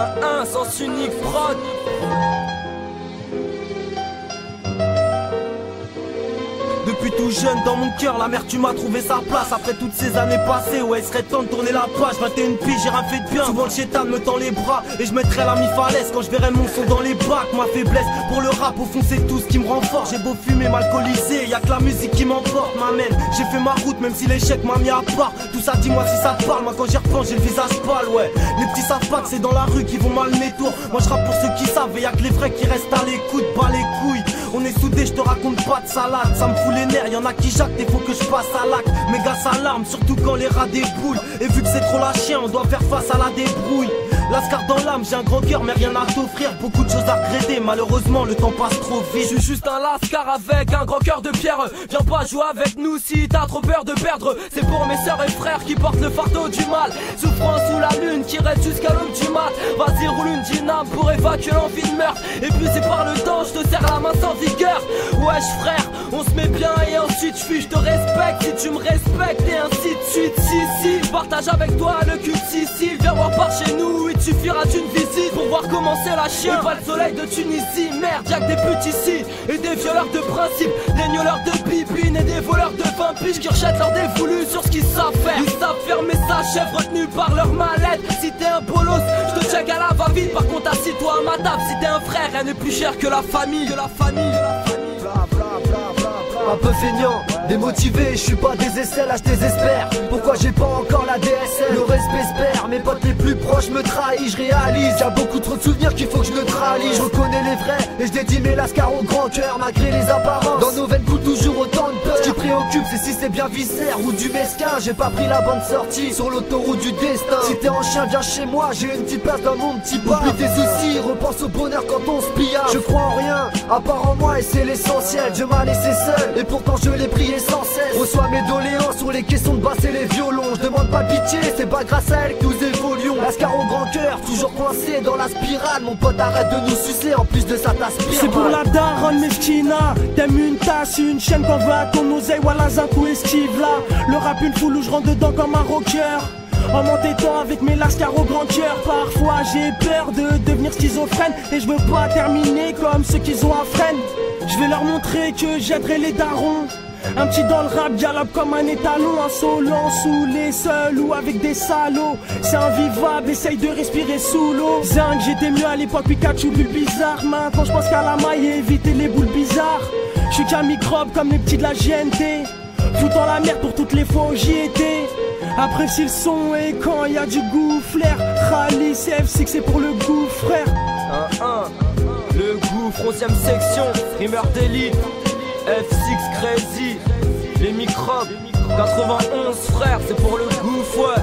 1-1, sens unique prod. Depuis tout jeune dans mon cœur, la mère tu m'as trouvé sa place. Après toutes ces années passées, ouais il serait temps de tourner la page. 21 piges, j'ai rien fait de bien. Souvent le chétan me tend les bras et je mettrai la mi-falaise quand je verrai mon son dans les bacs. Ma faiblesse pour le rap, au fond c'est tout ce qui me rend fort. J'ai beau fumer, m'alcooliser, y'a que la musique qui m'emporte, m'amène. J'ai fait ma route même si l'échec m'a mis à part. Tout ça dis-moi si ça te parle, moi quand j'y repense j'ai le visage pâle, ouais. Les petits savent pas que c'est dans la rue qu'ils vont mal mes tours. Moi je rappe pour ceux qui savent et y'a que les vrais qui restent à l'écoute, bas les couilles. On est soudés, je te raconte pas de salade. Ça me fout les nerfs, y'en a qui jactent et faut que je passe à l'acte. Méga s'alarme, surtout quand les rats déboulent. Et vu que c'est trop la chien, on doit faire face à la débrouille. Lascar dans l'âme, j'ai un grand cœur mais rien à t'offrir. Beaucoup de choses à regretter, malheureusement le temps passe trop vite. Je suis juste un lascar avec un grand cœur de pierre. Viens pas jouer avec nous si t'as trop peur de perdre. C'est pour mes sœurs et frères qui portent le fardeau du mal. Souffrant sous la lune qui reste jusqu'à l'aube du mat. Vas-y roule une dyname pour évacuer l'envie de meurtre. Et puis c'est par le temps, je te serre la main sans vigueur. Wesh frère, on se met bien et ensuite je te respecte. Si tu me respectes et ainsi de suite. Si, je partage avec toi le cul de Sicile. Viens voir par chez nous, il te suffira d'une visite pour voir comment c'est la chien. Et pas le soleil de Tunisie, merde, y'a que des petits ici. Et des violeurs de principe, des gnoleurs de bibine et des voleurs de 20 piges qui rejettent leur dévolu sur ce qu'ils savent faire. Ils savent faire mais sa chef retenus par leur mallette. Si t'es un bolos, je te check à la va-vite. Par contre assis-toi à ma table, si t'es un frère, rien n'est plus cher que la famille. Un peu feignant, démotivé, je suis pas des aisselles, je désespère. Pourquoi j'ai pas encore la DSL? Le respect se perd, mes potes les plus proches me trahissent, je réalise. Y'a beaucoup trop de souvenirs qu'il faut que je neutralise. Je reconnais les vrais et je dédie mes lascars au grand cœur malgré les apparences. Dans nos veines coule toujours autant de peur. Ce qui préoccupe c'est si c'est bien viscère ou du mesquin. J'ai pas pris la bonne sortie sur l'autoroute du destin. Si t'es en chien viens chez moi, j'ai une petite place dans mon petit bar. Oublie tes soucis, repense au bonheur quand on se pilla. Je crois en rien, à part en moi et c'est l'essentiel. Dieu m'a laissé seul et pourtant je l'ai prié sans cesse. Reçois mes doléances sur les questions de basse et les violons. Je demande pas pitié, c'est pas grâce à elle que nous évoluons. Lascar au grand cœur, toujours coincé dans la spirale. Mon pote arrête de nous sucer, en plus de ça t'aspire. C'est pour la daronne mesquina. T'aimes une tasse, une chaîne qu'on veut à ton oseille. Voilà un coup esquive là. Le rap une foule où je rentre dedans comme un rocker. En m'entêtant avec mes lascars au grand cœur. Parfois j'ai peur de devenir schizophrène. Et je veux pas terminer comme ceux qui ont un freine. Je vais leur montrer que j'aiderai les darons. Un petit dans le rap, galope comme un étalon. Insolent, saoulé, seul ou avec des salauds. C'est invivable, essaye de respirer sous l'eau. Zinc, j'étais mieux à l'époque, Pikachu, bulle bizarre. Maintenant je pense qu'à la maille et éviter les boules bizarres. Je suis qu'un microbe comme les petits de la GNT. Foutant la merde pour toutes les fois où j'y étais. Apprécie le son et quand y a du goût, flair. Rallye, CF6 c'est pour le goût, frère. 1-1, le gouffre, 11ème section, rimeur d'élite, F6 Crazy, les microbes, 91 frères, c'est pour le gouffre, ouais.